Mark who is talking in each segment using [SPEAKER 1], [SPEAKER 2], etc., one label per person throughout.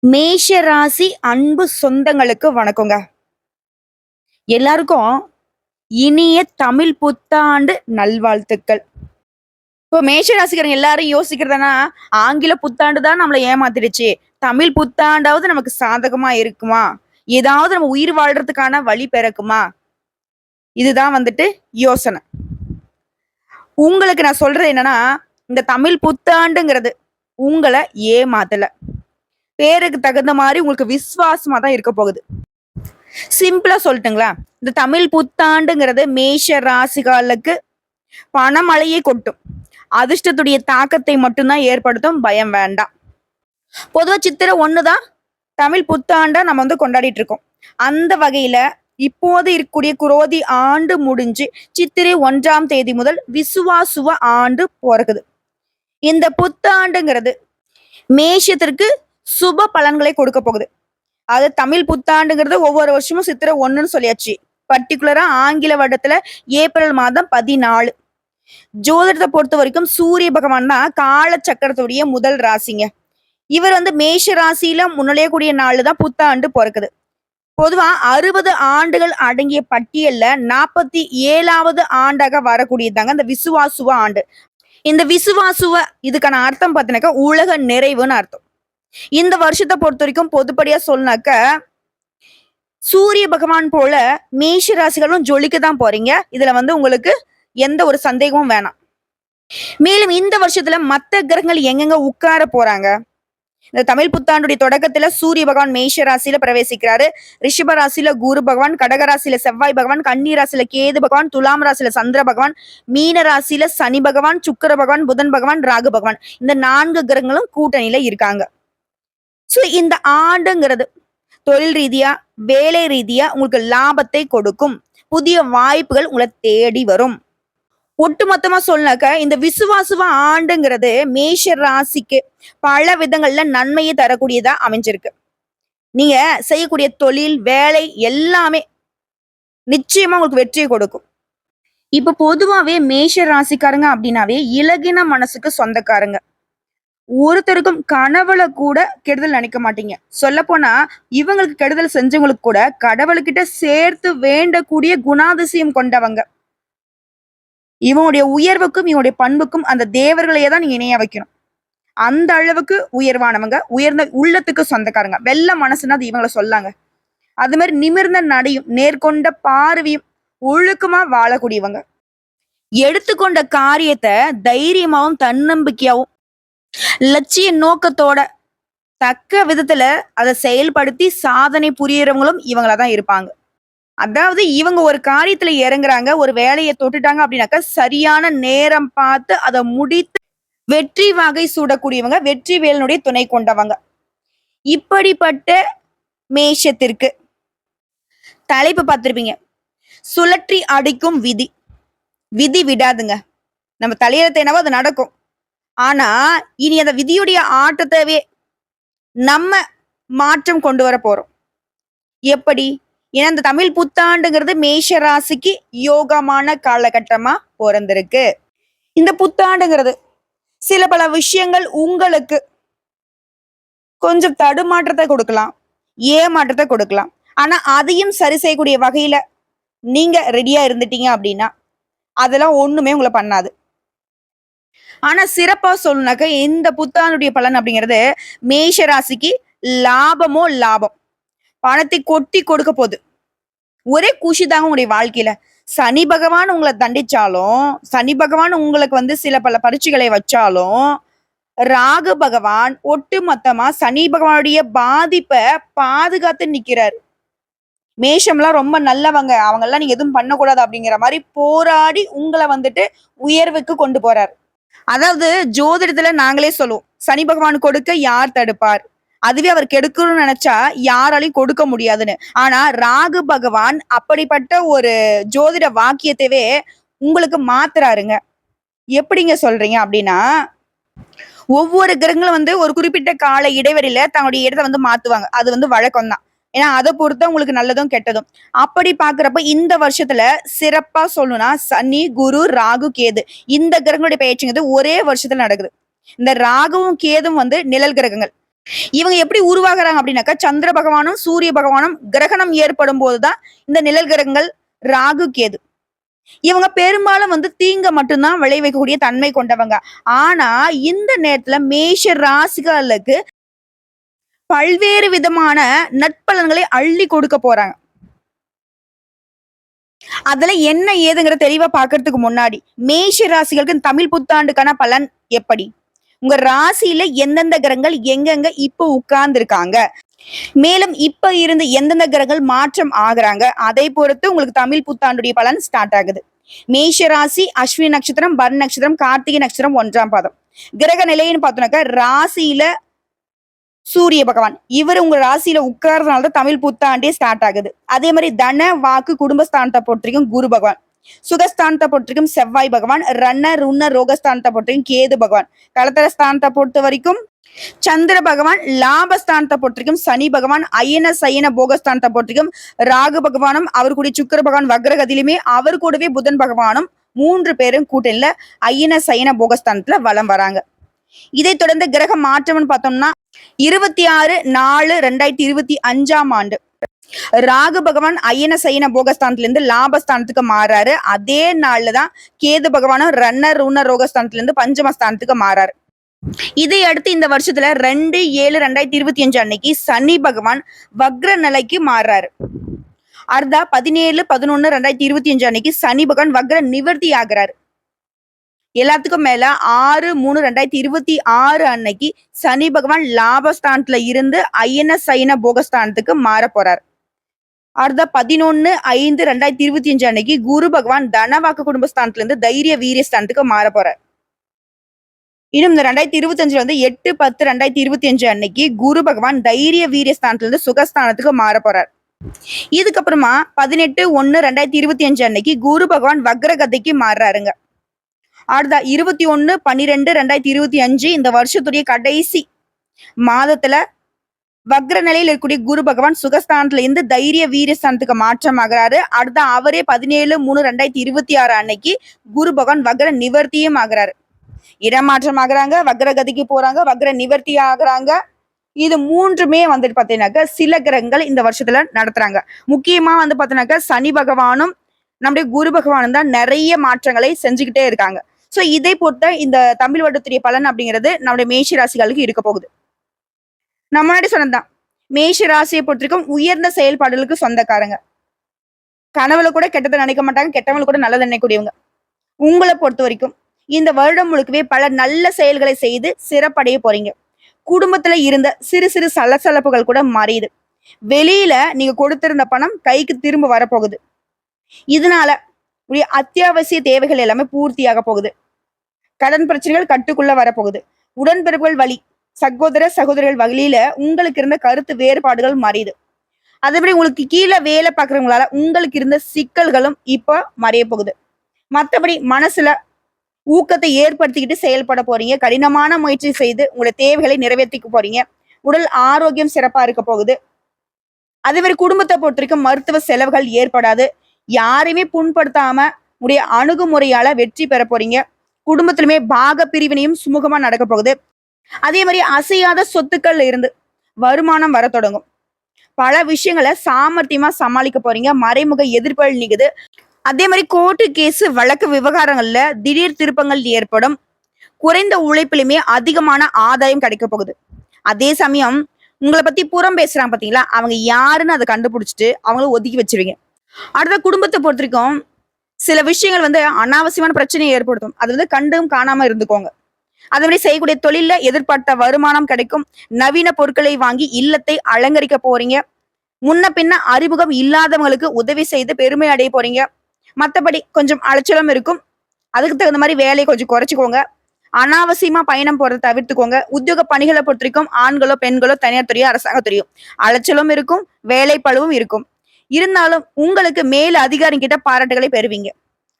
[SPEAKER 1] மேஷ ராசி அன்பு சொந்தங்களுக்கு வணக்கங்க. எல்லாருக்கும் இனிய தமிழ் புத்தாண்டு நல்வாழ்த்துக்கள். இப்போ மேஷ ராசிக்காரங்க எல்லாரும் யோசிக்கிறதுனா, ஆங்கில புத்தாண்டு தான் நம்மள ஏமாத்திடுச்சு. தமிழ் புத்தாண்டாவது நமக்கு சாதகமா இருக்குமா? ஏதாவது நம்ம உயிர் வாழ்றதுக்கான வழி பிறக்குமா? இதுதான் யோசனை. உங்களுக்கு நான் சொல்றது என்னன்னா, இந்த தமிழ் புத்தாண்டுங்கிறது உங்கள ஏமாத்தல. பேருக்கு தகுந்த மாரி உங்களுக்கு விசுவாசமா தான் இருக்க போகுது. சிம்பிளா சொல்லட்டுங்களா? இந்த தமிழ் புத்தாண்டுங்கிறது மேஷ ராசிகளுக்கு பணமழையை கொட்டும். அதிர்ஷ்டத்துடைய தாக்கத்தை மட்டும்தான் ஏற்படுத்தும். பயம் வேண்டாம். பொதுவா சித்திரை 1 தான் தமிழ் புத்தாண்டா நம்ம கொண்டாடிட்டு இருக்கோம். அந்த வகையில இப்போது இருக்கக்கூடிய குரோதி ஆண்டு முடிஞ்சு சித்திரை 1ஆம் தேதி முதல் விசுவாசுவ ஆண்டு பிறக்குது. இந்த புத்தாண்டுங்கிறது மேஷத்திற்கு சுப பலன்களை கொடுக்க போகுது. அது தமிழ் புத்தாண்டுங்கிறது ஒவ்வொரு வருஷமும் சித்திரை 1ன்னு சொல்லியாச்சு. பர்டிகுலரா ஆங்கில வருடத்துல ஏப்ரல் மாதம் 14. ஜோதிடத்தை பொறுத்த வரைக்கும் சூரிய பகவான் தான் கால சக்கரத்துடைய முதல் ராசிங்க. இவர் மேஷ ராசியில முன்னழையக்கூடிய நாள் தான் புத்தாண்டு பிறக்குது. பொதுவா 60 ஆண்டுகள் அடங்கிய பட்டியல்ல 47வது ஆண்டாக வரக்கூடியதாங்க இந்த விசுவாசுவ ஆண்டு. இந்த விசுவாசுவ இதுக்கான அர்த்தம் பார்த்தீங்கன்னாக்கா உலக நிறைவுன்னு அர்த்தம். இந்த வருஷத்தை பொறுத்த வரைக்கும் பொதுப்படியா சொன்னாக்க சூரிய பகவான் போல மேஷ ராசிகளும் ஜொலிக்க தான் போறீங்க. இதுல உங்களுக்கு எந்த ஒரு சந்தேகமும் வேணாம். மேலும் இந்த வருஷத்துல மத்த கிரகங்கள் எங்கெங்க உட்கார போறாங்க? இந்த தமிழ் புத்தாண்டுடைய தொடக்கத்துல சூரிய பகவான் மேஷ ராசியில பிரவேசிக்கிறாரு. ரிஷப ராசியில குரு பகவான், கடக ராசியில செவ்வாய் பகவான், கன்னி ராசியில கேது பகவான், துலாம் ராசியில சந்திர பகவான், மீன ராசியில சனி பகவான், சுக்கர பகவான், புதன் பகவான், ராகு பகவான், இந்த 4 கிரகங்களும் கூட்டணியில இருக்காங்க. சோ இந்த ஆண்டுங்கிறது தொழில் ரீதியா, வேலை ரீதியா உங்களுக்கு லாபத்தை கொடுக்கும். புதிய வாய்ப்புகள் உங்களை தேடி வரும். ஒட்டுமொத்தமா சொன்னாக்க இந்த விசுவாசுவ ஆண்டுங்கிறது மேஷ ராசிக்கு பல விதங்கள்ல நன்மையை தரக்கூடியதா அமைஞ்சிருக்கு. நீங்க செய்யக்கூடிய தொழில், வேலை எல்லாமே நிச்சயமா உங்களுக்கு வெற்றியை கொடுக்கும். இப்ப பொதுவாவே மேஷ ராசிக்காரங்க அப்படின்னாவே இலகின மனசுக்கு சொந்தக்காரங்க. ஒருத்தருக்கும் கனவுல கூட கெடுதல் நினைக்க மாட்டீங்க. சொல்ல போனா இவங்களுக்கு கெடுதல் செஞ்சவங்களுக்கு கூட கடவுள்கிட்ட சேர்த்து வேண்டக்கூடிய குணாதிசயம் கொண்டவங்க. இவனுடைய உயர்வுக்கும் இவனுடைய பண்புக்கும் அந்த தேவர்களையே தான் நீங்க இணைய வைக்கணும். அந்த அளவுக்கு உயர்வானவங்க, உயர்ந்த உள்ளத்துக்கு சொந்தக்காரங்க. வெள்ள மனசுன்னா அது இவங்களை சொல்லாங்க. அது மாதிரி நிமிர்ந்த நடையும் நேர்கொண்ட பார்வையும் ஒழுக்கமா வாழக்கூடியவங்க. எடுத்துக்கொண்ட காரியத்தை தைரியமாவும் தன்னம்பிக்கையாவும் லட்சிய நோக்கத்தோட தக்க விதத்துல அதை செயல்படுத்தி சாதனை புரியறவங்களும் இவங்களாதான் இருப்பாங்க. அதாவது இவங்க ஒரு காரியத்துல இறங்குறாங்க, ஒரு வேலையை தொட்டுட்டாங்க அப்படின்னாக்கா சரியான நேரம் பார்த்து அதை முடித்து வெற்றி வகை சூடக்கூடியவங்க, வெற்றி வேலனுடைய துணை கொண்டவங்க. இப்படிப்பட்ட மேஷத்திற்கு தலைப்பு பார்த்திருப்பீங்க, சுழற்றி அடிக்கும் விதி. விதி விடாதுங்க. நம்ம தலையெழுத்து என்னவோ அது நடக்கும். ஆனா இனி அந்த விதியுடைய ஆட்டத்தவே நம்ம மாற்றம் கொண்டு வர போறோம். எப்படி? ஏன்னா இந்த தமிழ் புத்தாண்டுங்கிறது மேஷ ராசிக்கு யோகமான காலகட்டமா பிறந்திருக்கு. இந்த புத்தாண்டுங்கிறது சில பல விஷயங்கள் உங்களுக்கு கொஞ்சம் தடுமாற்றத்தை கொடுக்கலாம், ஏமாற்றத்தை கொடுக்கலாம். ஆனா அதையும் சரி செய்யக்கூடிய வகையில நீங்க ரெடியா இருந்துட்டீங்க அப்படின்னா அதெல்லாம் ஒண்ணுமே உங்களை பண்ணாது. ஆனா சிறப்பா சொல்லணும்னாக்க இந்த புத்தாண்டுடைய பலன் அப்படிங்கிறது மேஷ ராசிக்கு லாபமோ லாபம். பணத்தை கொட்டி கொடுக்க போகுது. ஒரே குஷி தாங்க உங்களுடைய வாழ்க்கையில. சனி பகவான் உங்களை தண்டிச்சாலும், சனி பகவான் உங்களுக்கு சில பல பரீட்சைகளை வச்சாலும், ராகு பகவான் ஒட்டு மொத்தமா சனி பகவானுடைய பாதிப்பை பாதுகாத்து நிக்கிறாரு. மேஷம்லாம் ரொம்ப நல்லவங்க, அவங்க எல்லாம் நீங்க எதுவும் பண்ணக்கூடாது அப்படிங்கிற மாதிரி போராடி உங்களை உயர்வுக்கு கொண்டு போறாரு. அதாவது ஜோதிடத்துல நாங்களே சொல்லுவோம், சனி பகவான் கொடுக்க யார் தடுப்பார்? அதுவே அவர் கெடுக்கணும்னு நினைச்சா யாராலையும் கொடுக்க முடியாதுன்னு. ஆனா ராகு பகவான் அப்படிப்பட்ட ஒரு ஜோதிட வாக்கியத்தைவே உங்களுக்கு மாத்துறாருங்க. எப்படிங்க சொல்றீங்க அப்படின்னா, ஒவ்வொரு கிரகங்களும் ஒரு குறிப்பிட்ட கால இடைவெளியில தங்களுடைய இடத்தை மாத்துவாங்க. அது வழக்கம் தான். ஏன்னா அதை பொறுத்த உங்களுக்கு நல்லதும் கெட்டதும். அப்படி பாக்குறப்ப இந்த வருஷத்துல சிறப்பா சொல்லணும்னா சனி, குரு, ராகு, கேது இந்த கிரகங்களுடைய பயிற்சிங்கிறது ஒரே வருஷத்துல நடக்குது. இந்த ராகுவும் கேதும் நிழல் கிரகங்கள். இவங்க எப்படி உருவாகுறாங்க அப்படின்னாக்கா, சந்திர பகவானும், சூரிய பகவானும் கிரகணம் ஏற்படும் போதுதான் இந்த நிழல் கிரகங்கள் ராகு, கேது. இவங்க பெரும்பாலும் தீங்க மட்டும் தான் விளைவிக்கக்கூடிய தன்மை கொண்டவங்க. ஆனா, இந்த நேரத்துல மேஷ ராசிகளுக்கு பல்வேறு விதமான நற்பலன்களை அள்ளி கொடுக்க போறாங்க. அதுல என்ன ஏதுங்கிற தெளிவா பார்க்கறதுக்கு முன்னாடி, மேஷ ராசிகளுக்கு தமிழ் புத்தாண்டுக்கான பலன் எப்படி? உங்க ராசியில எந்தெந்த கிரகங்கள் எங்கெங்க இப்ப உட்கார்ந்து இருக்காங்க, மேலும் இப்ப இருந்து எந்தெந்த கிரகங்கள் மாற்றம் ஆகுறாங்க, அதை பொறுத்து உங்களுக்கு தமிழ் புத்தாண்டுடைய பலன் ஸ்டார்ட் ஆகுது. மேஷ ராசி அஸ்வினி நட்சத்திரம், பரணி நட்சத்திரம், கார்த்திகை நட்சத்திரம் 1ஆம் பாதம். கிரக நிலைன்னு பார்த்தோம்னாக்கா ராசியில சூரிய பகவான் இவர் உங்க ராசியில உட்கார்றதுனால தான் தமிழ் புத்தாண்டே ஸ்டார்ட் ஆகுது. அதே மாதிரி தன வாக்கு குடும்பஸ்தானத்தை பொறுத்திருக்கும் குரு பகவான், சுகஸ்தானத்தை பொறுத்திருக்கும் செவ்வாய் பகவான், ரண ருண ரோகஸ்தானத்தை பொறுத்திருக்கும் கேது பகவான், களத்திர ஸ்தானத்தை பொறுத்த வரைக்கும் சந்திர பகவான், லாபஸ்தானத்தை பொறுத்திருக்கும் சனி பகவான், அயன சயன போகஸ்தானத்தை பொறுத்திருக்கும் ராகு பகவானும், அவர் கூடிய சுக்கர பகவான் வக்ரகதிலுமே அவர் கூடவே புதன் பகவானும் 3 பேரும் கூட்டணியில அயன சயன போகஸ்தானத்துல வலம் வராங்க. இதை தொடர்ந்து கிரக மாற்றம்னு பார்த்தோம்னா 26/4/2025 ஆண்டு ராகு பகவான் அயன சயன போகஸ்தானத்திலிருந்து லாபஸ்தானத்துக்கு மாறாரு. அதே நாள்ல தான் கேது பகவானும் ரண ருண ரோகஸ்தானத்திலிருந்து பஞ்சமஸ்தானத்துக்கு மாறாரு. இதை அடுத்து இந்த வருஷத்துல 2/7/2025 அன்னைக்கு சனி பகவான் வக்ர நிலைக்கு மாறுறாரு. அடுத்தா 17/11/2025 அன்னைக்கு சனி பகவான் வக்ர நிவர்த்தி ஆகிறாரு. எல்லாத்துக்கும் மேல 6/3/2026 அன்னைக்கு சனி பகவான் லாபஸ்தானத்துல இருந்து அயன சயன போகஸ்தானத்துக்கு மாற போறார். அடுத்த 11/5/2025 அன்னைக்கு குரு பகவான் தனவாக்கு குடும்பஸ்தானத்துல இருந்து தைரிய வீரியஸ்தானத்துக்கு மாற போறார். இன்னும் இந்த 2025 8/10/2025 அன்னைக்கு குரு பகவான் தைரிய வீரியஸ்தானத்துல இருந்து சுகஸ்தானத்துக்கு மாற போறார். இதுக்கப்புறமா 18/1/2025 அன்னைக்கு குரு பகவான் வக்ரகதைக்கு மாறுறாருங்க. அடுத்த 21/12/2025 இந்த வருஷத்துடைய கடைசி மாதத்துல வக்ர நிலையில் இருக்கக்கூடிய குரு பகவான் சுகஸ்தானத்துல இருந்து தைரிய வீரியஸ்தானத்துக்கு மாற்றமாகிறாரு. அடுத்த அவரே 17/3/2026 அன்னைக்கு குரு பகவான் வக்ர நிவர்த்தியும் ஆகிறாரு. இடமாற்றம் ஆகுறாங்க, வக்ரகதிக்கு போறாங்க, வக்ர நிவர்த்தி ஆகுறாங்க. இது 3மே பாத்தீங்கன்னாக்க சில கிரகங்கள் இந்த வருஷத்துல நடத்துறாங்க. முக்கியமா பாத்தீங்கன்னாக்க சனி பகவானும் நம்முடைய குரு பகவானும் தான் நிறைய மாற்றங்களை செஞ்சுக்கிட்டே இருக்காங்க. சோ இதை பொறுத்த இந்த தமிழ் வருடத்துடைய பலன் அப்படிங்கிறது நம்முடைய மேஷ ராசிகளுக்கு இருக்க போகுது. நம்ம முன்னாடி சொன்னதுதான், மேஷ ராசியை பொறுத்திருக்கும் உயர்ந்த செயல்பாடுகளுக்கு சொந்தக்காரங்க. கனவுல கூட கெட்டதை நினைக்க மாட்டாங்க, கெட்டவங்களை கூட நல்லதை நினைக்கக்கூடியவங்க. உங்களை பொறுத்த வரைக்கும் இந்த வருடம் முழுக்கவே பல நல்ல செயல்களை செய்து சிறப்படைய போறீங்க. குடும்பத்துல இருந்த சிறு சிறு சலசலப்புகள் கூட மறையுது. வெளியில நீங்க கொடுத்திருந்த பணம் கைக்கு திரும்ப வரப்போகுது. இதனால உடைய அத்தியாவசிய தேவைகள் எல்லாமே பூர்த்தியாக போகுது. கடன் பிரச்சனைகள் கட்டுக்குள்ள வரப்போகுது. உடன்பிறப்புகள் வழி, சகோதர சகோதரிகள் வழியில உங்களுக்கு இருந்த கருத்து வேறுபாடுகள் மறையுது. அதேபடி உங்களுக்கு கீழே வேலை பார்க்கறவங்களால உங்களுக்கு இருந்த சிக்கல்களும் இப்ப மறைய போகுது. மற்றபடி மனசுல ஊக்கத்தை ஏற்படுத்திக்கிட்டு செயல்பட போறீங்க. கடினமான முயற்சி செய்து உங்களுடைய தேவைகளை நிறைவேற்றிக்க போறீங்க. உடல் ஆரோக்கியம் சிறப்பா இருக்க போகுது. அதே மாதிரி குடும்பத்தை பொறுத்த வரைக்கும் மருத்துவ செலவுகள் ஏற்படாது. யாரையுமே புண்படுத்தாம உடைய அணுகுமுறையால வெற்றி பெற போறீங்க. குடும்பத்திலுமே பாக பிரிவினையும் சுமூகமா நடக்க போகுது. அதே மாதிரி அசையாத சொத்துக்கள் இருந்து வருமானம் வர தொடங்கும். பல விஷயங்களை சாமர்த்தியமா சமாளிக்க போறீங்க. மறைமுக எதிர்ப்புகள் நீக்குது. அதே மாதிரி கோர்ட்டு கேஸ் வழக்கு விவகாரங்கள்ல திடீர் திருப்பங்கள் ஏற்படும். குறைந்த உழைப்பிலுமே அதிகமான ஆதாயம் கிடைக்க போகுது. அதே சமயம் உங்களை பத்தி புறம் பேசுறாங்க பாத்தீங்களா, அவங்க யாருன்னு அதை கண்டுபிடிச்சிட்டு அவங்கள ஒதுக்கி வச்சிருவீங்க. அடுத்த குடும்பத்தை பொறுத்த வரைக்கும் சில விஷயங்கள் அனாவசியமான பிரச்சனையை ஏற்படுத்தும். அது கண்டும் காணாம இருந்துக்கோங்க. அதே மாதிரி செய்யக்கூடிய தொழில எதிர்பார்த்த வருமானம் கிடைக்கும். நவீன பொருட்களை வாங்கி இல்லத்தை அலங்கரிக்க போறீங்க. முன்ன பின்ன அறிமுகம் இல்லாதவங்களுக்கு உதவி செய்து பெருமை அடைய போறீங்க. மற்றபடி கொஞ்சம் அலைச்சலும் இருக்கும். அதுக்கு தகுந்த மாதிரி வேலையை கொஞ்சம் குறைச்சிக்கோங்க. அனாவசியமா பயணம் போறதை தவிர்த்துக்கோங்க. உத்தியோக பணிகளை பொறுத்த வரைக்கும் ஆண்களோ பெண்களோ தனியார் துறையோ அரசாங்க துறையோ அலைச்சலும் இருக்கும், வேலை பழுவும் இருக்கும். இருந்தாலும் உங்களுக்கு மேல் அதிகாரி கிட்ட பாராட்டுகளை பெறுவீங்க.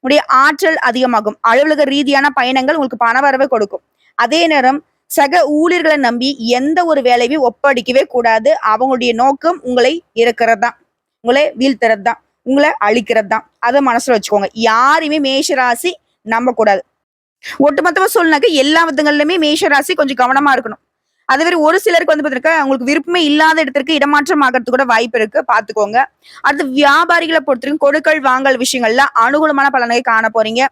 [SPEAKER 1] உடைய ஆற்றல் அதிகமாகும். அலுவலக ரீதியான பயணங்கள் உங்களுக்கு பணவரவை கொடுக்கும். அதே நேரம் சக ஊழியர்களை நம்பி எந்த ஒரு வேலையும் ஒப்படைக்கவே கூடாது. அவங்களுடைய நோக்கம் உங்களை இறக்கிறது தான், உங்களை வீழ்த்துறது தான், உங்களை அழிக்கிறது தான். அதை மனசுல வச்சுக்கோங்க. யாரையுமே மேஷராசி நம்ப கூடாது. ஒட்டுமொத்தமா சொல்லினாக்க எல்லா விதங்கள்லயுமே மேஷராசி கொஞ்சம் கவனமா இருக்கணும். அதே மாதிரி ஒரு சிலருக்கு வந்து பாத்தீங்கன்னா உங்களுக்கு விருப்பமே இல்லாத இடத்திற்கு இடமாற்றம் ஆகிறதுக்கு கூட வாய்ப்பு இருக்கு, பாத்துக்கோங்க. அடுத்து வியாபாரிகளை பொறுத்தவரைக்கும் கொடுக்கல் வாங்கல் விஷயங்கள்ல அனுகூலமான பலனை காண போறீங்க.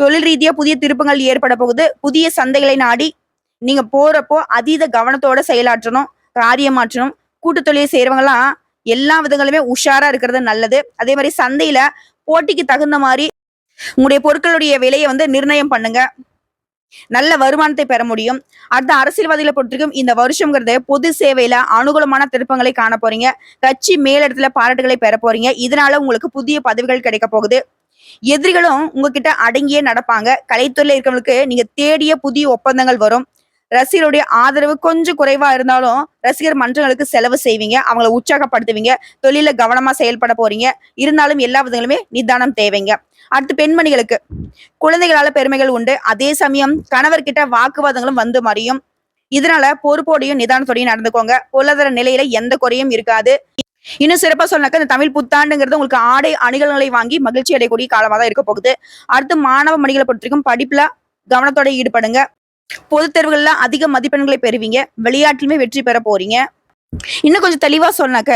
[SPEAKER 1] தொழில் ரீதியா புதிய திருப்பங்கள் ஏற்பட போகுது. புதிய சந்தைகளை நாடி நீங்க போறப்போ அதீத கவனத்தோட செயலாற்றணும், காரியமாற்றணும். கூட்டு தொழில் செய்யறவங்க எல்லாம் எல்லா விதங்களுமே உஷாரா இருக்கிறது நல்லது. அதே மாதிரி சந்தையில போட்டிக்கு தகுந்த மாதிரி உங்களுடைய பொருட்களுடைய விலையை வந்து நிர்ணயம் பண்ணுங்க. நல்ல வருமானத்தை பெற முடியும். அடுத்த அரசியல்வாதிகளை பொறுத்தவரைக்கும் இந்த வருஷம்ங்கிறது பொது சேவையில அனுகூலமான திருப்பங்களை காண போறீங்க. கட்சி மேலிடத்துல பாராட்டுகளை பெற போறீங்க. இதனால உங்களுக்கு புதிய பதவிகள் கிடைக்க போகுது. எதிரிகளும் உங்ககிட்ட அடங்கியே நடப்பாங்க. கலைத்துறையில இருக்கிறவங்களுக்கு நீங்க தேடிய புதிய ஒப்பந்தங்கள் வரும். ரசிகருடைய ஆதரவு கொஞ்சம் குறைவா இருந்தாலும் ரசிகர் மன்றங்களுக்கு செலவு செய்வீங்க, அவங்கள உற்சாகப்படுத்துவீங்க, தொழில கவனமா செயல்பட போறீங்க. இருந்தாலும் எல்லா விதங்களுமே நிதானம் தேவைங்க. அடுத்து பெண்மணிகளுக்கு குழந்தைகளால பெருமைகள் உண்டு. அதே சமயம் கணவர்கிட்ட வாக்குவாதங்களும் வந்து மறியும். இதனால பொறுப்போடையும் நிதானத்தோடையும் நடந்துக்கோங்க. பொருளாதார நிலையில எந்த குறையும் இருக்காது. இன்னும் சிறப்பா சொன்னாக்க இந்த தமிழ் புத்தாண்டுங்கிறது உங்களுக்கு ஆடை அணிகலன்களை வாங்கி மகிழ்ச்சி அடையக்கூடிய காலமா தான் இருக்க போகுது. அடுத்து மாணவ மணிகளை பொறுத்தவரைக்கும் படிப்புல கவனத்தோட ஈடுபடுங்க. பொது தேர்வுகள்ல அதிக மதிப்பெண்களை பெறுவீங்க. விளையாட்டிலுமே வெற்றி பெற போறீங்க. இன்னும் கொஞ்சம் தெளிவா சொன்னாக்க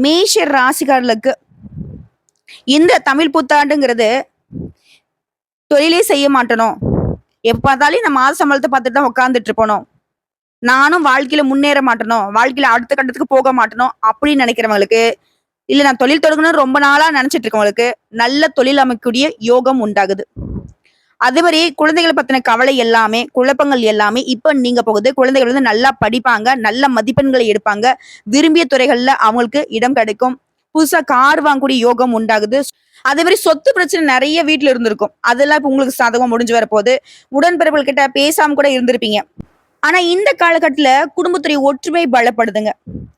[SPEAKER 1] மேஷ ராசிக்காரர்களுக்கு இந்த தமிழ் புத்தாண்டுங்கிறது தொழிலே செய்ய மாட்டணும், எப்ப பார்த்தாலும் இந்த மாத சம்பளத்தை பார்த்துட்டு தான் உட்காந்துட்டு இருப்பணும், நானும் வாழ்க்கையில முன்னேற மாட்டணும், வாழ்க்கையில அடுத்த கட்டத்துக்கு போக மாட்டணும் அப்படின்னு நினைக்கிறவங்களுக்கு, இல்ல நான் தொழில் தொடங்கணும்னு ரொம்ப நாளா நினைச்சிட்டு இருக்கவங்களுக்கு நல்ல தொழில் அமைக்கக்கூடிய யோகம் உண்டாகுது. அதே மாதிரி குழந்தைகளை பத்தின கவலை எல்லாமே, குழப்பங்கள் எல்லாமே இப்ப நீங்க போகுது. குழந்தைகள் வந்து நல்லா படிப்பாங்க, நல்ல மதிப்பெண்களை எடுப்பாங்க, விரும்பிய துறைகள்ல அவங்களுக்கு இடம் கிடைக்கும். புதுசா கார் வாங்கக்கூடிய யோகம் உண்டாகுது. அதே மாதிரி சொத்து பிரச்சனை நிறைய வீட்டுல இருந்திருக்கும், அதெல்லாம் இப்ப உங்களுக்கு சாதகமா முடிஞ்சு வரப்போகுது. உடன்பிறப்புகள் கிட்ட பேசாம கூட இருந்திருப்பீங்க. ஆனா இந்த காலகட்டத்துல குடும்பத்துடைய ஒற்றுமை பலப்படுதுங்க.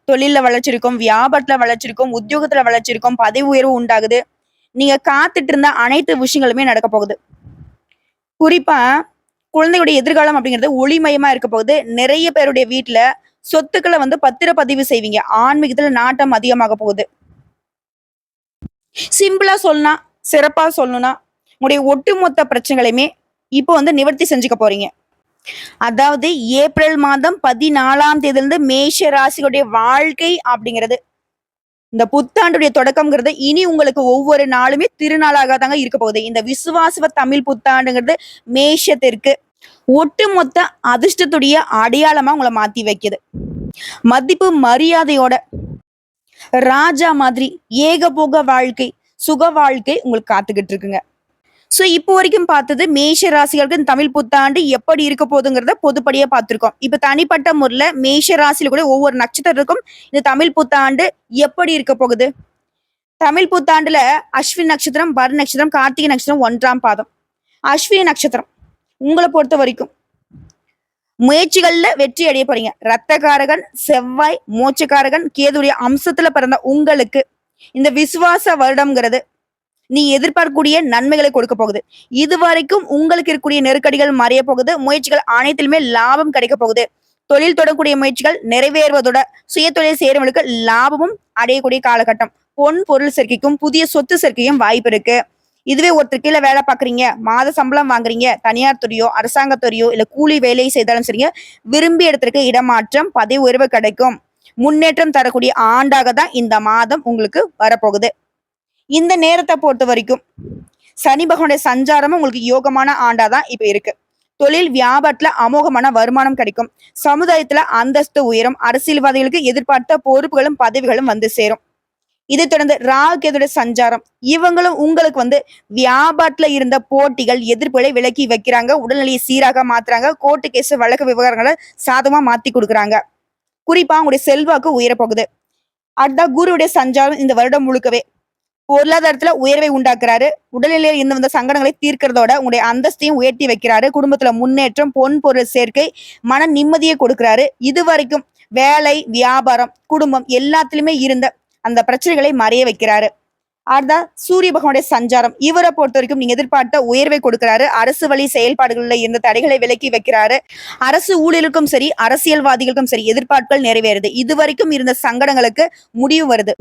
[SPEAKER 1] தொழில்ல வளர்ச்சி இருக்கும், வியாபாரத்துல வளர்ச்சி இருக்கும், உத்தியோகத்துல வளர்ச்சி இருக்கும், பதவி உயர்வு உண்டாகுது. நீங்க காத்துட்டு இருந்த அனைத்து விஷயங்களுமே நடக்க போகுது. குறிப்பா குழந்தையுடைய எதிர்காலம் அப்படிங்கிறது ஒளிமயமா இருக்க போகுது. நிறைய பேருடைய வீட்டுல சொத்துக்களை வந்து பத்திரப்பதிவு செய்வீங்க. ஆன்மீகத்துல நாட்டம் அதிகமாக போகுது. சிம்பிளா சொல்லணும், சிறப்பா சொல்லணும்னா உங்களுடைய ஒட்டுமொத்த பிரச்சனைகளையுமே இப்போ வந்து நிவர்த்தி செஞ்சுக்க போறீங்க. அதாவது ஏப்ரல் மாதம் 14ஆம் தேதியிலிருந்து மேஷ ராசிகளுடைய வாழ்க்கை அப்படிங்கிறது, இந்த புத்தாண்டுடைய தொடக்கம்ங்கிறது இனி உங்களுக்கு ஒவ்வொரு நாளுமே திருநாளாக தாங்க இருக்க போகுது. இந்த விசுவாச தமிழ் புத்தாண்டுங்கிறது மேஷத்திற்கு ஒட்டுமொத்த அதிர்ஷ்டத்துடைய அடையாளமா உங்களை மாத்தி வைக்குது. மதிப்பு மரியாதையோட ராஜா மாதிரி ஏகபோக வாழ்க்கை, சுக வாழ்க்கை உங்களுக்கு காத்துக்கிட்டு இருக்குங்க. சோ இப்போ வரைக்கும் பார்த்தது மேஷ ராசிகளுக்கு இந்த தமிழ் புத்தாண்டு எப்படி இருக்க போகுதுங்கிறத பொதுப்படியா பார்த்திருக்கோம். இப்ப தனிப்பட்ட முறையில மேஷ ராசியில கூட ஒவ்வொரு நட்சத்திரத்துக்கும் இந்த தமிழ் புத்தாண்டு எப்படி இருக்க போகுது. தமிழ் புத்தாண்டுல அஸ்வினி நட்சத்திரம், பரணி நட்சத்திரம், கார்த்திகை நட்சத்திரம் 1ஆம் பாதம். அஸ்வினி நட்சத்திரம் உங்களை பொறுத்த வரைக்கும் முயற்சிகள்ல வெற்றி அடைய போறீங்க. ரத்தகாரகன் செவ்வாய், மோட்சக்காரகன் கேதுடைய அம்சத்துல பிறந்த உங்களுக்கு இந்த விசுவாச வருடம்ங்கிறது நீ எதிர்பார்க்கக்கூடிய நன்மைகளை கொடுக்க போகுது. இதுவரைக்கும் உங்களுக்கு இருக்கக்கூடிய நெருக்கடிகள் மறைய போகுது. முயற்சிகள் அனைத்திலுமே லாபம் கிடைக்க போகுது. தொழில் தொடங்கக்கூடிய முயற்சிகள் நிறைவேறுவதோட சுய தொழில் செய்யறவங்களுக்கு லாபமும் அடையக்கூடிய காலகட்டம். பொன் பொருள் சேர்க்கைக்கும் புதிய சொத்து சேர்க்கையும் வாய்ப்பு இருக்கு. இதுவே ஒருத்தர் கீழே வேலை பாக்குறீங்க, மாத சம்பளம் வாங்குறீங்க, தனியார் துறையோ அரசாங்கத்துறையோ இல்ல கூலி வேலை செய்தாலும் சரிங்க, விரும்பிய இடத்திற்கு இடமாற்றம், பதவி உயர்வு கிடைக்கும். முன்னேற்றம் தரக்கூடிய ஆண்டாக தான் இந்த மாதம் உங்களுக்கு வரப்போகுது. இந்த நேரத்தை பொறுத்த வரைக்கும் சனி பகவானுடைய சஞ்சாரமும் உங்களுக்கு யோகமான ஆண்டாதான் இப்ப இருக்கு. தொழில் வியாபாரத்துல அமோகமான வருமானம் கிடைக்கும். சமுதாயத்துல அந்தஸ்து உயரும். அரசியல்வாதிகளுக்கு எதிர்பார்த்த பொறுப்புகளும் பதவிகளும் வந்து சேரும். இதை தொடர்ந்து ராகுகேதுடைய சஞ்சாரம், இவங்களும் உங்களுக்கு வந்து வியாபாரத்துல இருந்த போட்டிகள் எதிர்ப்புகளை விலக்கி வைக்கிறாங்க. உடல்நிலையை சீராக மாத்துறாங்க. கோர்ட்டு கேஸ் வழக்கு விவகாரங்களை சாதகமா மாத்தி கொடுக்குறாங்க. குறிப்பா உங்களுடைய செல்வாக்கு உயரப்போகுது. அடுத்த குருவுடைய சஞ்சாரம் இந்த வருடம் முழுக்கவே பொருளாதாரத்துல உயர்வை உண்டாக்குறாரு. உடல்நிலையில் இருந்து வந்த சங்கடங்களை தீர்க்கிறதோட உங்களுடைய அந்தஸ்தையும் உயர்த்தி வைக்கிறாரு. குடும்பத்துல முன்னேற்றம், பொன் பொருள் சேர்க்கை, மன நிம்மதியை கொடுக்கிறாரு. இது வரைக்கும் வேலை, வியாபாரம், குடும்பம் எல்லாத்திலுமே இருந்த அந்த பிரச்சனைகளை மறைய வைக்கிறாரு. அடுத்த சூரிய பகவானுடைய சஞ்சாரம், இவரை பொறுத்த வரைக்கும் நீங்க எதிர்பார்த்த உயர்வை கொடுக்கிறாரு. அரசு வழி செயல்பாடுகள்ல இருந்த தடைகளை விலக்கி வைக்கிறாரு. அரசு ஊழியர்களுக்கும் சரி, அரசியல்வாதிகளுக்கும் சரி எதிர்பார்ப்புகள் நிறைவேறுது. இதுவரைக்கும் இருந்த சங்கடங்களுக்கு முடிவு வருது.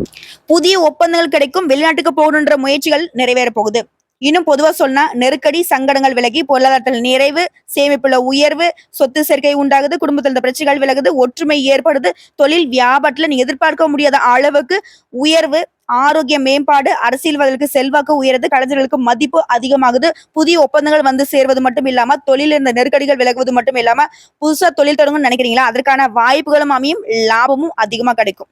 [SPEAKER 1] புதிய ஒப்பந்தங்கள் கிடைக்கும். வெளிநாட்டுக்கு போகணுன்ற முயற்சிகள் நிறைவேற போகுது. இன்னும் பொதுவா சொன்னா நெருக்கடி, சங்கடங்கள் விலகி, பொருளாதாரத்தில் நிறைவு, சேமிப்புல உயர்வு, சொத்து சேர்க்கை உண்டாகுது, குடும்பத்துல இந்த பிரச்சனைகள் விலகுது, ஒற்றுமை ஏற்படுது, தொழில் வியாபாரத்துல நீங்க எதிர்பார்க்க முடியாத அளவுக்கு உயர்வு, ஆரோக்கிய மேம்பாடு, அரசியல்வாதிகளுக்கு செல்வாக்கு உயருது, கலைஞர்களுக்கு மதிப்பு அதிகமாகுது, புதிய ஒப்பந்தங்கள் வந்து சேர்வது மட்டும் இல்லாம, தொழில் இருந்த நெருக்கடிகள் விலகுவது மட்டும் இல்லாம, புதுசா தொழில் தொடங்கணும்னு நினைக்கிறீங்களா? அதற்கான வாய்ப்புகளும் அமையும், லாபமும் அதிகமா கிடைக்கும்.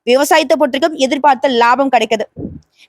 [SPEAKER 1] விவசாயத்தை பொறுத்தவரைக்கும் எதிர்பார்த்த லாபம் கிடைக்குது.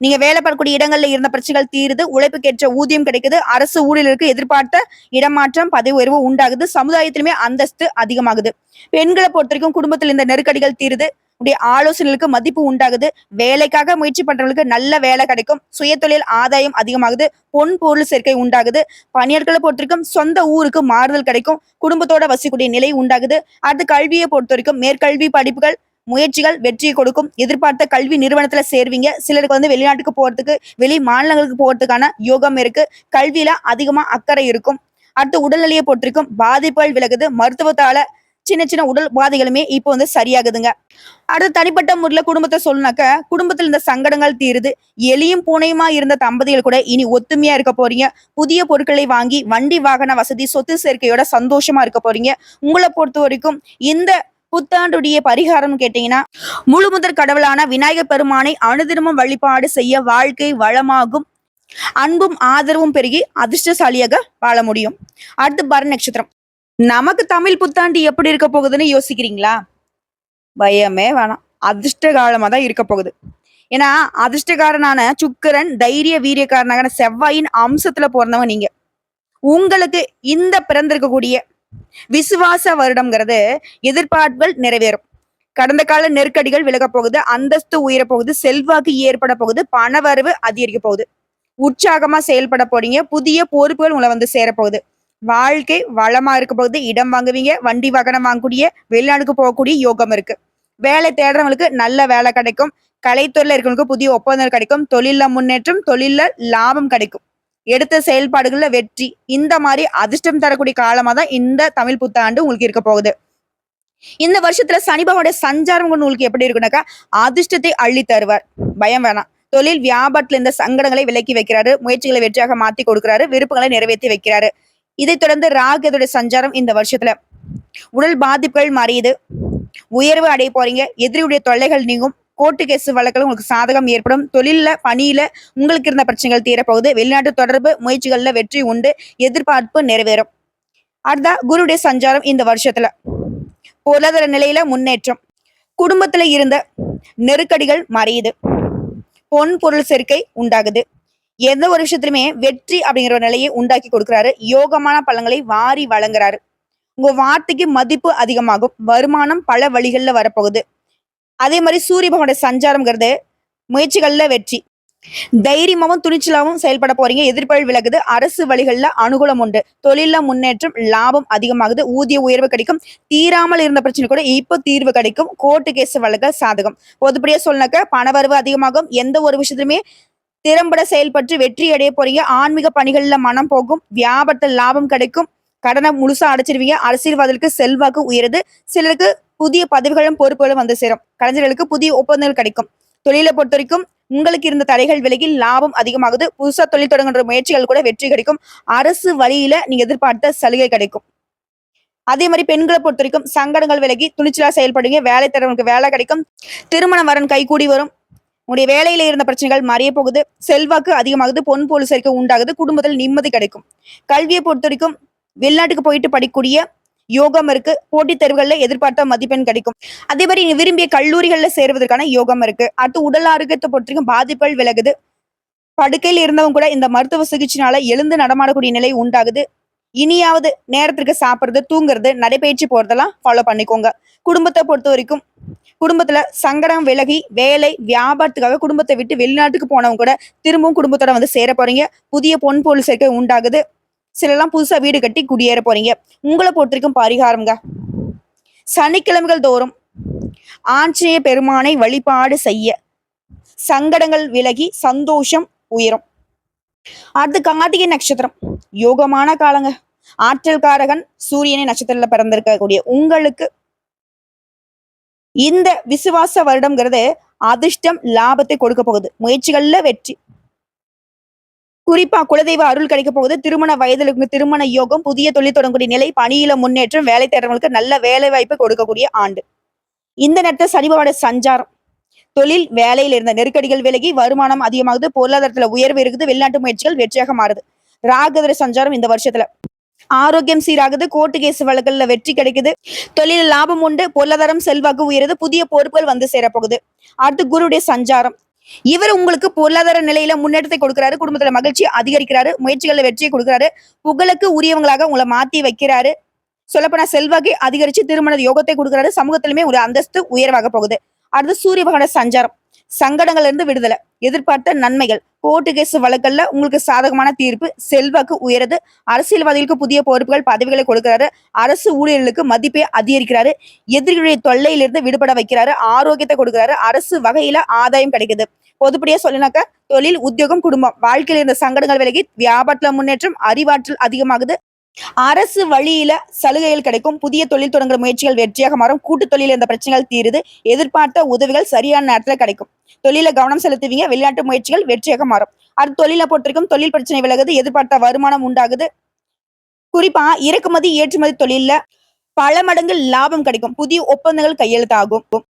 [SPEAKER 1] நீங்க வேலை பார்க்கக்கூடிய இடங்கள்ல இருந்த பிரச்சனைகள் தீருது, உழைப்புக்கேற்ற ஊதியம் கிடைக்குது, அரசு ஊழியர்களுக்கு எதிர்பார்த்த இடமாற்றம், பதவி உயர்வு உண்டாகுது, சமுதாயத்திலுமே அந்தஸ்து அதிகமாகுது. பெண்களை பொறுத்தவரைக்கும் குடும்பத்தில் இந்த நெருக்கடிகள் தீருது, உடைய ஆலோசனைகளுக்கு மதிப்பு உண்டாகுது, வேலைக்காக முயற்சி பண்றவங்களுக்கு நல்ல வேலை கிடைக்கும், சுயதொழில் ஆதாயம் அதிகமாகுது, பொன் பொருள் சேர்க்கை உண்டாகுது, பணியாட்களை பொறுத்தவரைக்கும் சொந்த ஊருக்கு மாறுதல் கிடைக்கும், குடும்பத்தோட வசிக்கூடிய நிலை உண்டாகுது. அடுத்து கல்வியை பொறுத்த வரைக்கும் மேற்கல்வி படிப்புகள் முயற்சிகள் வெற்றியை கொடுக்கும், எதிர்பார்த்த கல்வி நிறுவனத்துல சேர்வீங்க, சிலருக்கு வந்து வெளிநாட்டுக்கு போறதுக்கு வெளி மாநிலங்களுக்கு போறதுக்கான யோகம் இருக்கு, கல்வியில அதிகமா அக்கறை இருக்கும். அடுத்து உடல்நிலையை பொறுத்திருக்கும் பாதிப்புகள் விலகுது, மருத்துவத்தால சின்ன சின்ன உடல் பாதைகளுமே இப்போ வந்து சரியாகுதுங்க. அடுத்து தனிப்பட்ட முறையில குடும்பத்தை சொல்லனாக்க குடும்பத்தில் இந்த சங்கடங்கள் தீருது, எலியும் பூனையுமா இருந்த தம்பதிகள் கூட இனி ஒத்துமையா இருக்க போறீங்க, புதிய பொருட்களை வாங்கி வண்டி வாகன வசதி சொத்து சேர்க்கையோட சந்தோஷமா இருக்க போறீங்க. உங்களை பொறுத்த வரைக்கும் இந்த புத்தாண்டுடைய பரிகாரம் கேட்டீங்கன்னா முழு முதற் கடவுளான விநாயகர் பெருமானை அனுதினமும் வழிபாடு செய்ய வாழ்க்கை வளமாகும், அன்பும் ஆதரவும் பெருகி அதிர்ஷ்டசாலியாக வாழ முடியும். அடுத்து பரண நட்சத்திரம். நமக்கு தமிழ் புத்தாண்டு எப்படி இருக்க போகுதுன்னு யோசிக்கிறீங்களா? பயமே வேணாம், அதிர்ஷ்ட காலமா தான் இருக்க போகுது. ஏன்னா அதிர்ஷ்டக்காரனான சுக்கிரன் தைரிய வீரியக்காரனான செவ்வாயின் அம்சத்துல பிறந்தவங்க நீங்க. உங்களுக்கு இந்த பிறந்திருக்கக்கூடிய விசுவாச வருடம்ங்கிறது எதிர்பார்ப்புகள் நிறைவேறும், கடந்த கால நெருக்கடிகள் விலக போகுது, அந்தஸ்து உயர போகுது, செல்வாக்கு ஏற்பட போகுது, பணவரவு அதிகரிக்க போகுது, உற்சாகமா செயல்பட போறீங்க, புதிய பொறுப்புகள் உங்களை வந்து சேரப்போகுது, வாழ்க்கை வளமா இருக்க போகுது, இடம் வாங்குவீங்க, வண்டி வாகனம் வாங்கக்கூடிய வெளிநாடுக்கு போகக்கூடிய யோகம் இருக்கு, வேலை தேடுறவங்களுக்கு நல்ல வேலை கிடைக்கும், கலைத்துறையில இருக்கிறவங்களுக்கு புதிய ஒப்பந்தங்கள் கிடைக்கும், தொழில முன்னேற்றம், தொழில லாபம் கிடைக்கும், எடுத்த செயல்பாடுகள்ல வெற்றி. இந்த மாதிரி அதிர்ஷ்டம் தரக்கூடிய காலமா தான் இந்த தமிழ் புத்தாண்டு உங்களுக்கு இருக்க போகுது. இந்த வருஷத்துல சனி பகவானுடைய சஞ்சாரம் உங்களுக்கு எப்படி இருக்குனாக்கா அதிர்ஷ்டத்தை அள்ளி தருவார், பயம் வேணாம். தொழில் வியாபாரத்துல இந்த சங்கடங்களை விலக்கி வைக்கிறாரு, முயற்சிகளை வெற்றியாக மாத்தி கொடுக்கிறாரு, விருப்பங்களை நிறைவேற்றி வைக்கிறாரு. இதைத் தொடர்ந்து ராகுடைய சஞ்சாரம் இந்த வருஷத்துல உடல் பாதிப்புகள் மறையுது, உயர்வு அடைய போறீங்க, எதிரியுடைய தொல்லைகள் நீங்கும், கோர்ட்டு கேஸ் வழக்கில் உங்களுக்கு சாதகம் ஏற்படும், தொழில பணியில உங்களுக்கு இருந்த பிரச்சனைகள் தீரப்போகுது, வெளிநாட்டு தொடர்பு முயற்சிகள்ல வெற்றி உண்டு, எதிர்பார்ப்பு நிறைவேறும். அடுத்த குருடைய சஞ்சாரம் இந்த வருஷத்துல பொருளாதார நிலையில முன்னேற்றம், குடும்பத்துல இருந்த நெருக்கடிகள் மறையுது, பொன் பொருள் சேர்க்கை உண்டாகுது, எந்த ஒரு விஷயத்திலுமே வெற்றி அப்படிங்கிற ஒரு நிலையை உண்டாக்கி கொடுக்கிறாரு, யோகமான பலன்களை வாரி வழங்குறாரு, உங்க வார்த்தைக்கு மதிப்பு அதிகமாகும், வருமானம் பல வழிகள்ல வரப்போகுது. அதே மாதிரி சூரிய பகவானுடைய சஞ்சாரம்ங்கிறது முயற்சிகள்ல வெற்றி, தைரியமாவும் துணிச்சலாவும் செயல்பட போறீங்க, எதிர்ப்புகள் விலகுது, அரசு வழிகள்ல அனுகூலம் உண்டு, தொழில முன்னேற்றம், லாபம் அதிகமாகுது, ஊதிய உயர்வு கிடைக்கும், தீராமல் இருந்த பிரச்சனை கூட இப்போ தீர்வு கிடைக்கும், கோர்ட்டு கேஸ் வழக்க சாதகம். பொதுப்படியா சொன்னாக்க பணவரவு அதிகமாகும், எந்த ஒரு விஷயத்துலயுமே திறம்பட செயல்பட்டு வெற்றி அடைய போறீங்க, ஆன்மீக பணிகள்ல மனம் போகும், வியாபாரத்தில் லாபம் கிடைக்கும், கடனை முழுசா அடைச்சிருவீங்க, அரசியல்வாதிகளுக்கு செல்வாக்கு உயருது, சிலருக்கு புதிய பதவிகளும் பொறுப்புகளும் வந்து சேரும், கலைஞர்களுக்கு புதிய ஒப்பந்தங்கள் கிடைக்கும், தொழிலை பொறுத்த வரைக்கும் உங்களுக்கு இருந்த தடைகள் விலகி லாபம் அதிகமாகுது, புதுசா தொழில் தொடங்குற முயற்சிகள் கூட வெற்றி கிடைக்கும், அரசு வழியில நீங்க எதிர்பார்த்த சலுகை கிடைக்கும். அதே மாதிரி பெண்களை பொறுத்த வரைக்கும் சங்கடங்கள் விலகி துணிச்சலா செயல்படுவீங்க, வேலை தரவங்களுக்கு வேலை கிடைக்கும், திருமண வரன் கைகூடி வரும், உங்களுடைய வேலையில இருந்த பிரச்சனைகள் மறைய போகுது, செல்வாக்கு அதிகமாகுது, பொன் பொருள் சேர்க்கை உண்டாகுது, குடும்பத்தில் நிம்மதி கிடைக்கும். கல்வியை பொறுத்த வரைக்கும் வெளிநாட்டுக்கு போயிட்டு படிக்கக்கூடிய யோகம் இருக்கு, போட்டித் தேர்வுகள்ல எதிர்பார்த்த மதிப்பெண் கிடைக்கும், அதே மாதிரி நீங்க விரும்பிய கல்லூரிகள்ல சேருவதற்கான யோகம் இருக்கு. அடுத்து உடல் ஆரோக்கியத்தை பொறுத்த வரைக்கும் பாதிப்புகள் விலகுது, படுக்கையில் இருந்தவங்க கூட இந்த மருத்துவ சிகிச்சைனால எழுந்து நடமாடக்கூடிய நிலை உண்டாகுது, இனியாவது நேரத்திற்கு சாப்பிடுறது, தூங்குறது, நடைபயிற்சி போறதெல்லாம் ஃபாலோ பண்ணிக்கோங்க. குடும்பத்தை பொறுத்த வரைக்கும் குடும்பத்துல சங்கடம் விலகி வேலை வியாபாரத்துக்காக குடும்பத்தை விட்டு வெளிநாட்டுக்கு போனவங்க கூட திரும்பவும் குடும்பத்தோட வந்து சேர போறீங்க, புதிய பொன் பொருள் சேர்க்கை உண்டாகுது, சிலெல்லாம் புதுசா வீடு கட்டி குடியேற போறீங்க. உங்களை பொறுத்த வரைக்கும் பரிகாரம்ங்க, சனிக்கிழமைகள் தோறும் ஆஞ்சநேய பெருமானை வழிபாடு செய்ய சங்கடங்கள் விலகி சந்தோஷம் உயரும். அடுத்து கார்த்திகை நட்சத்திரம் யோகமான காலங்க, ஆற்றல் காரகன் சூரியனை நட்சத்திரத்துல பிறந்திருக்கக்கூடிய உங்களுக்கு இந்த விசுவாச வருடம்ங்கிறது அதிர்ஷ்டம் லாபத்தை கொடுக்க போகுது, முயற்சிகள்ல வெற்றி, குறிப்பா குலதெய்வ அருள் கிடைக்க போகுது. திருமண வயதிலுக்கு திருமண யோகம், புதிய தொழில் தொடங்கக்கூடிய நிலை, பணியில முன்னேற்றம், வேலை தேடுறவங்களுக்கு நல்ல வேலை வாய்ப்பு கொடுக்கக்கூடிய ஆண்டு. இந்த நேரத்தில் சனி பகவானுடைய சஞ்சாரம் தொழில் வேலையில் இருந்த நெருக்கடிகள் விலகி வருமானம் அதிகமாகுது, பொருளாதாரத்துல உயர்வு இருக்குது, வெளிநாட்டு முயற்சிகள் வெற்றியாக மாறுது. ராகுதிர சஞ்சாரம் இந்த வருஷத்துல ஆரோக்கியம் சீராகுது, கோர்ட்டு கேஸ் வழக்குல வெற்றி கிடைக்குது, தொழில் லாபம் உண்டு, பொருளாதாரம் செல்வாக்கு உயருது, புதிய பொறுப்புகள் வந்து சேரப்போகுது. அடுத்து குருடைய சஞ்சாரம் இவர் உங்களுக்கு பொருளாதார நிலையில முன்னேற்றத்தை கொடுக்கிறாரு, குடும்பத்துல மகிழ்ச்சி அதிகரிக்கிறாரு, முயற்சிகள்ல வெற்றியை கொடுக்கிறாரு, புகழுக்கு உரியவங்களாக உங்களை மாத்தி வைக்கிறாரு. சொல்லப்போனா செல்வாக்கை அதிகரிச்சு திருமண யோகத்தை கொடுக்கிறாரு, சமூகத்திலுமே ஒரு அந்தஸ்து உயர்வாக போகுது. அடுத்து சூரிய பகவான சஞ்சாரம் சங்கடங்கள்ல இருந்து விடுதலை, எதிர்பார்த்த நன்மைகள், கோர்ட்டு கேஸ் வழக்கல்ல உங்களுக்கு சாதகமான தீர்ப்பு, செல்வாக்கு உயருது, அரசியல்வாதிகளுக்கு புதிய பொறுப்புகள் பதவிகளை கொடுக்கிறாரு, அரசு ஊழியர்களுக்கு மதிப்பை அதிகரிக்கிறாரு, எதிரிகளுடைய தொல்லையிலிருந்து விடுபட வைக்கிறாரு, ஆரோக்கியத்தை கொடுக்கிறாரு, அரசு வகையில ஆதாயம் கிடைக்குது. பொதுப்படியா சொல்லினாக்க தொழில், உத்தியோகம், குடும்பம், வாழ்க்கையில் இருந்த சங்கடங்கள் விலகி வியாபாரத்துல முன்னேற்றம், அறிவாற்றல் அதிகமாகுது, அரசு வழியில சலுகைகள் கிடைக்கும், புதிய தொழில் தொடங்குற முயற்சிகள் வெற்றியாக மாறும், கூட்டு தொழில் இருந்த பிரச்சனைகள் தீருது, எதிர்பார்த்த உதவிகள் சரியான நேரத்துல கிடைக்கும், தொழில கவனம் செலுத்துவீங்க, வெளிநாட்டு முயற்சிகள் வெற்றியாக மாறும். அடுத்து தொழிலை பொறுத்திருக்கும் தொழில் பிரச்சனை விலகுது, எதிர்பார்த்த வருமானம் உண்டாகுது. குறிப்பா இறக்குமதி ஏற்றுமதி தொழில பல மடங்கு லாபம் கிடைக்கும், புதிய ஒப்பந்தங்கள் கையெழுத்தாகும்.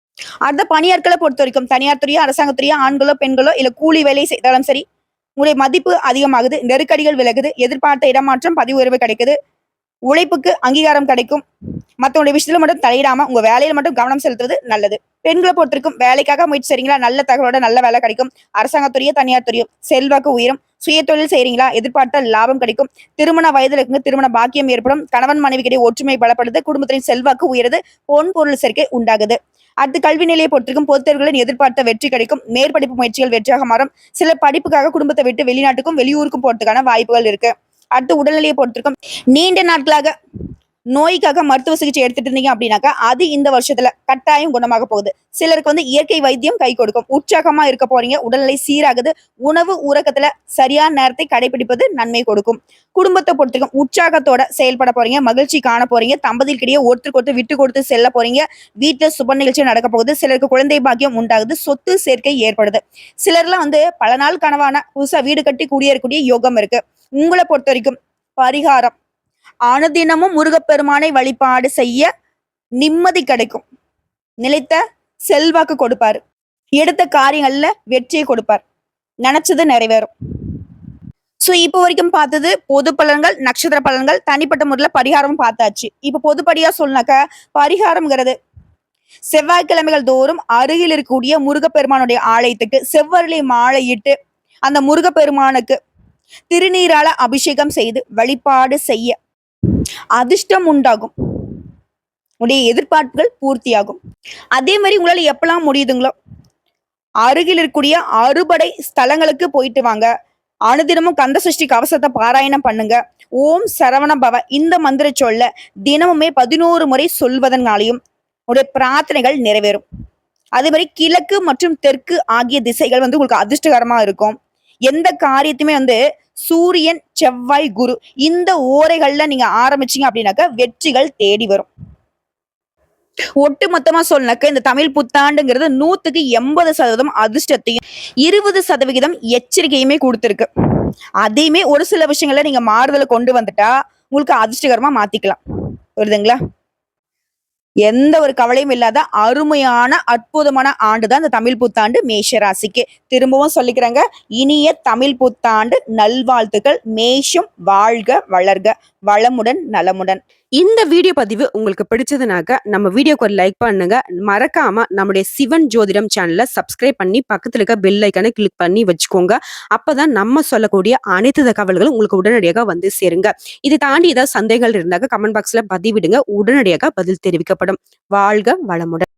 [SPEAKER 1] அடுத்த பணியாட்களை பொறுத்த வரைக்கும் தனியார் துறையோ அரசாங்கத்துறையோ ஆண்களோ பெண்களோ இல்ல கூலி வேலை செய்தாலும் சரி உங்களுடைய மதிப்பு அதிகமாகுது, நெருக்கடிகள் விலகுது, எதிர்பார்த்த இடமாற்றம், பதிவு உயர்வு கிடைக்குது, உழைப்புக்கு அங்கீகாரம் கிடைக்கும். மற்றவங்களுடைய விஷயத்துல மட்டும் தலையிடாம உங்க வேலையில மட்டும் கவனம் செலுத்துவது நல்லது. பெண்களை பொறுத்திருக்கும் வேலைக்காக முயற்சி செய்றீங்களா, நல்ல தகவலோட நல்ல வேலை கிடைக்கும், அரசாங்கத்துறையோ தனியார் துறையோ செல்வாக்கு உயரும், சுய தொழில் செய்றீங்களா, எதிர்பார்த்த லாபம் கிடைக்கும், திருமண வயதுல இருக்குங்க திருமண பாக்கியம் ஏற்படும், கணவன் மனைவிக்கிடையே ஒற்றுமை பலப்படுது, குடும்பத்தின் செல்வாக்கு உயருது, பொன் பொருள் சேர்க்கை உண்டாகுது. அடுத்து கல்வி நிலையை பொறுத்திருக்கும் பொதுத் தேர்வுகளின் எதிர்பார்த்த வெற்றி கிடைக்கும், மேற்படிப்பு முயற்சிகள் வெற்றியாக மாறும், சில படிப்புக்காக குடும்பத்தை விட்டு வெளிநாட்டுக்கும் வெளியூருக்கும் போறதுக்கான வாய்ப்புகள் இருக்கு. அடுத்து உடல்நிலையை பொறுத்திருக்கும் நீண்ட நாட்களாக நோய்க்காக மருத்துவ சிகிச்சை எடுத்துட்டு இருந்தீங்க அப்படின்னாக்கா அது இந்த வருஷத்துல கட்டாயம் குணமாக போகுது. சிலருக்கு இயற்கை வைத்தியம் கை கொடுக்கும், உற்சாகமா இருக்க போறீங்க, உடல்நிலை சீராகுது, உணவு உறக்கத்துல சரியான நேரத்தை கடைபிடிப்பது நன்மை கொடுக்கும். குடும்பத்தை பொறுத்திருக்கும் உற்சாகத்தோட செயல்பட போறீங்க, மகிழ்ச்சி காண போறீங்க, தம்பதிக்கிடையே ஒருத்தருக்கு ஒருத்தர் விட்டு கொடுத்து செல்ல போறீங்க, வீட்டுல சுப நிகழ்ச்சி நடக்க போகுது, சிலருக்கு குழந்தை பாக்கியம் உண்டாகுது, சொத்து சேர்க்கை ஏற்படுது, சிலர்லாம் பல நாள் கனவான புதுசா வீடு கட்டி குடியேறக்கூடிய யோகம் இருக்கு. உங்களை பொறுத்த வரைக்கும் பரிகாரம் அனுதினமும் முருகப்பெருமானை வழிபாடு செய்ய நிம்மதி கிடைக்கும், நிலைத்த செல்வாக்கு கொடுப்பாரு, எடுத்த காரியங்கள்ல வெற்றியை கொடுப்பார், நினைச்சது நிறைவேறும். சோ இப்ப வரைக்கும் பார்த்தது பொது பலன்கள், நட்சத்திர பலன்கள், தனிப்பட்ட முறையில பரிகாரம் பார்த்தாச்சு. இப்ப பொதுப்படியா சொன்னாக்க பரிகாரம்ங்கிறது செவ்வாய்க்கிழமைகள் தோறும் அருகில் இருக்கக்கூடிய முருகப்பெருமானுடைய ஆலயத்துக்கு செவ்வரளி மாலையிட்டு அந்த முருகப்பெருமானுக்கு திருநீரால அபிஷேகம் செய்து வழிபாடு செய்ய அதிர்ஷ்டம் உண்டாகும், உடைய எதிர்பார்ப்புகள் பூர்த்தியாகும். அதே மாதிரி உங்களால எப்பெல்லாம் முடியுதுங்களோ அருகில் இருக்கக்கூடிய அறுபடை ஸ்தலங்களுக்கு போயிட்டு வாங்க, அனுதினமும் கந்த சஷ்டி கவசத்தை பாராயணம் பண்ணுங்க, ஓம் சரவண பவ இந்த மந்திர சொல்ல தினமுமே 11 முறை சொல்வதனாலையும் உடைய பிரார்த்தனைகள் நிறைவேறும். அதே மாதிரி கிழக்கு மற்றும் தெற்கு ஆகிய திசைகள் உங்களுக்கு அதிர்ஷ்டகரமா இருக்கும். எந்த காரியத்தையுமே சூரியன், செவ்வாய், குரு இந்த ஓரைகள்ல நீங்க ஆரம்பிச்சீங்க அப்படின்னாக்க வெற்றிகள் தேடி வரும். ஒட்டு மொத்தமா சொன்னாக்க இந்த தமிழ் புத்தாண்டுங்கிறது 100% அதிர்ஷ்டத்தையும் 20% எச்சரிக்கையுமே கொடுத்திருக்கு. அதையுமே ஒரு சில விஷயங்கள்ல நீங்க மாறுதலை கொண்டு வந்துட்டா உங்களுக்கு அதிர்ஷ்டகரமா மாத்திக்கலாம். புரியுதுங்களா? எந்த ஒரு கவலையும் இல்லாத அருமையான அற்புதமான ஆண்டுதான் இந்த தமிழ் புத்தாண்டு மேஷ ராசிக்கு. திரும்பவும் சொல்லிக்கிறேங்க, இனிய தமிழ் புத்தாண்டு நல்வாழ்த்துக்கள். மேஷம் வாழ்க வளர்க, வளமுடன் நலமுடன்.
[SPEAKER 2] இந்த வீடியோ பதிவு உங்களுக்கு பிடிச்சதுனாக்க நம்ம வீடியோக்கு ஒரு லைக் பண்ணுங்க. மறக்காம நம்முடைய சிவன் ஜோதிடம் சேனலை சப்ஸ்கிரைப் பண்ணி பக்கத்துல இருக்க பெல் ஐக்கானை கிளிக் பண்ணி வச்சுக்கோங்க. அப்பதான் நம்ம சொல்லக்கூடிய அனைத்து தகவல்களும் உங்களுக்கு உடனடியாக வந்து சேருங்க. இதை தாண்டி ஏதாவது சந்தேகங்கள் இருந்தாக்க கமெண்ட் பாக்ஸ்ல பதிவிடுங்க, உடனடியாக பதில் தெரிவிக்கப்படும். வாழ்க வளமுடன்.